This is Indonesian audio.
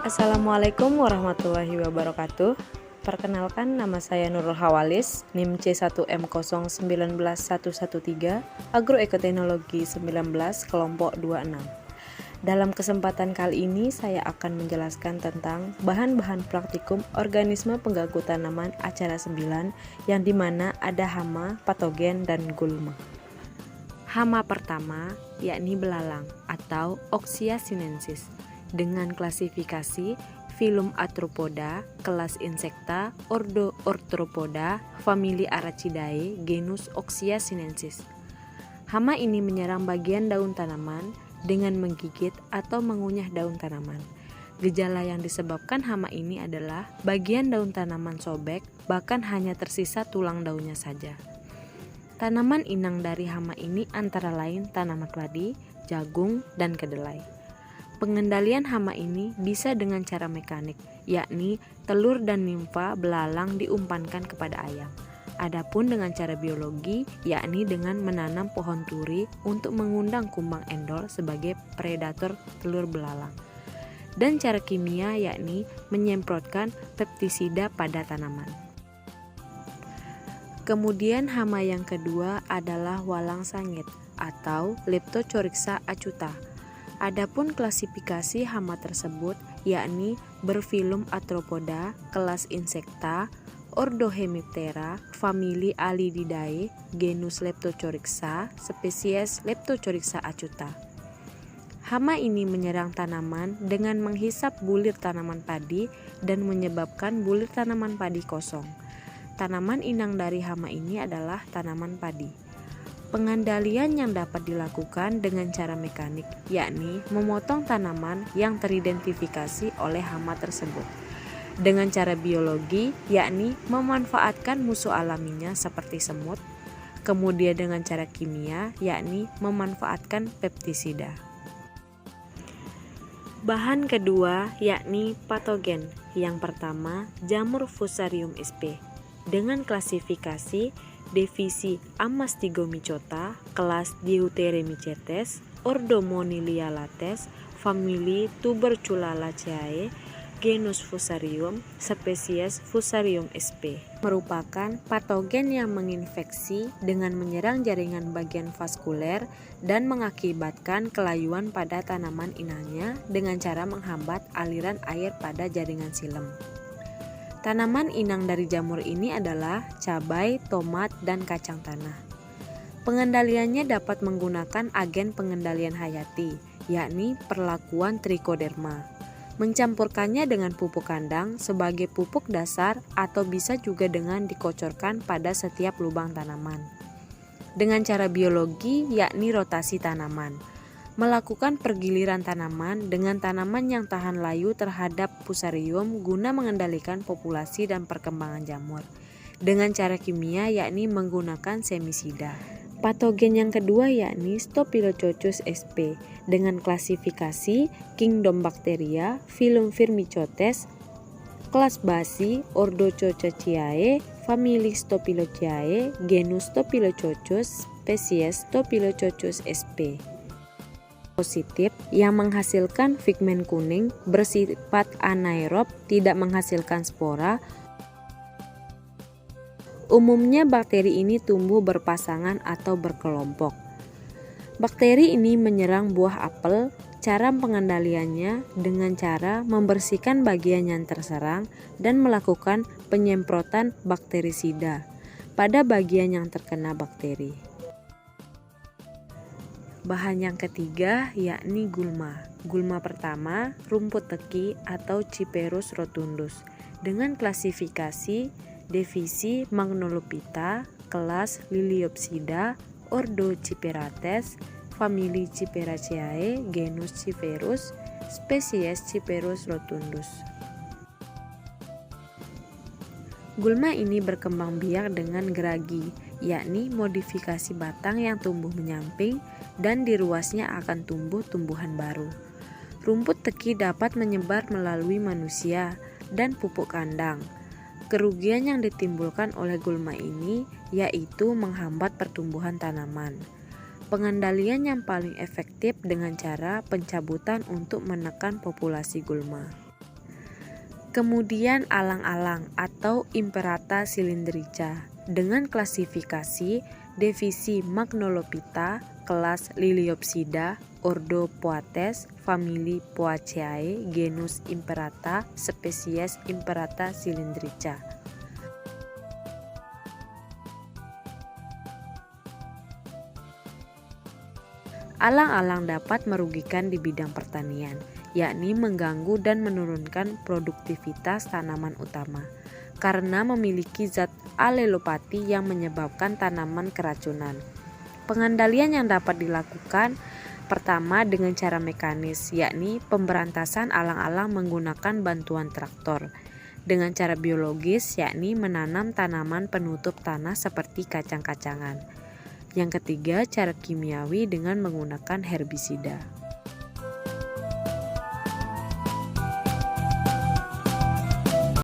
Assalamualaikum warahmatullahi wabarakatuh. Perkenalkan, nama saya Nurul Hawalis, NIM C1M019113, Agroekoteknologi 19, kelompok 26. Dalam kesempatan kali ini saya akan menjelaskan tentang bahan-bahan praktikum organisme pengganggu tanaman acara 9 yang dimana ada hama, patogen, dan gulma. Hama pertama yakni belalang atau Oxia sinensis dengan klasifikasi filum Arthropoda, kelas Insecta, ordo Arthropoda, famili Arachidae, genus Oxia sinensis. Hama ini menyerang bagian daun tanaman dengan menggigit atau mengunyah daun tanaman. Gejala yang disebabkan hama ini adalah bagian daun tanaman sobek, bahkan hanya tersisa tulang daunnya saja. Tanaman inang dari hama ini antara lain tanaman padi, jagung, dan kedelai. Pengendalian hama ini bisa dengan cara mekanik, yakni telur dan nimfa belalang diumpankan kepada ayam. Adapun dengan cara biologi, yakni dengan menanam pohon turi untuk mengundang kumbang endol sebagai predator telur belalang. Dan cara kimia yakni menyemprotkan pestisida pada tanaman. Kemudian hama yang kedua adalah walang sangit atau Leptocoryxa acuta. Adapun klasifikasi hama tersebut yakni berfilum Arthropoda, kelas Insecta, ordo Hemiptera, famili Alididae, genus Leptocoryxa, spesies Leptocoryxa acuta. Hama ini menyerang tanaman dengan menghisap bulir tanaman padi dan menyebabkan bulir tanaman padi kosong. Tanaman inang dari hama ini adalah tanaman padi. Pengendalian yang dapat dilakukan dengan cara mekanik, yakni memotong tanaman yang teridentifikasi oleh hama tersebut. Dengan cara biologi, yakni memanfaatkan musuh alaminya seperti semut. Kemudian dengan cara kimia, yakni memanfaatkan pestisida. Bahan kedua yakni patogen. Yang pertama, jamur Fusarium sp. Dengan klasifikasi divisi Amastigomycota, kelas Deuteremycetes, ordo Monilialates, famili Tuberculalaceae, genus Fusarium, spesies Fusarium sp. Merupakan patogen yang menginfeksi dengan menyerang jaringan bagian vaskuler dan mengakibatkan kelayuan pada tanaman inangnya dengan cara menghambat aliran air pada jaringan silem. Tanaman inang dari jamur ini adalah cabai, tomat, dan kacang tanah. Pengendaliannya dapat menggunakan agen pengendalian hayati, yakni perlakuan trichoderma. Mencampurkannya dengan pupuk kandang sebagai pupuk dasar atau bisa juga dengan dikocorkan pada setiap lubang tanaman. Dengan cara biologi, yakni rotasi tanaman. Melakukan pergiliran tanaman dengan tanaman yang tahan layu terhadap Fusarium guna mengendalikan populasi dan perkembangan jamur. Dengan cara kimia yakni menggunakan semisida. Patogen yang kedua yakni Staphylococcus sp. Dengan klasifikasi Kingdom Bacteria, filum Firmicutes, kelas Basi, ordo Coccacea, famili Staphylococcus, genus Staphylococcus, spesies Staphylococcus sp. Positif yang menghasilkan pigmen kuning, bersifat anaerob, tidak menghasilkan spora. Umumnya bakteri ini tumbuh berpasangan atau berkelompok. Bakteri ini menyerang buah apel. Cara pengendaliannya dengan cara membersihkan bagian yang terserang dan melakukan penyemprotan bakterisida pada bagian yang terkena bakteri. Bahan yang ketiga yakni gulma. Gulma pertama, rumput teki atau Cyperus rotundus dengan klasifikasi divisi Magnolophyta, kelas Liliopsida, ordo Cyperates, famili Cyperaceae, genus Cyperus, spesies Cyperus rotundus. Gulma ini berkembang biak dengan geragi, yakni modifikasi batang yang tumbuh menyamping dan di ruasnya akan tumbuh tumbuhan baru. Rumput teki dapat menyebar melalui manusia dan pupuk kandang. Kerugian yang ditimbulkan oleh gulma ini yaitu menghambat pertumbuhan tanaman. Pengendalian yang paling efektif dengan cara pencabutan untuk menekan populasi gulma. Kemudian alang-alang atau Imperata cylindrica dengan klasifikasi divisi Magnolophyta, kelas Liliopsida, ordo Poates, famili Poaceae, genus Imperata, spesies Imperata cylindrica. Alang-alang dapat merugikan di bidang pertanian, yakni mengganggu dan menurunkan produktivitas tanaman utama, karena memiliki zat alelopati yang menyebabkan tanaman keracunan. Pengandalian yang dapat dilakukan pertama dengan cara mekanis, yakni pemberantasan alang-alang menggunakan bantuan traktor. Dengan cara biologis, yakni menanam tanaman penutup tanah seperti kacang-kacangan. Yang ketiga, cara kimiawi dengan menggunakan herbisida.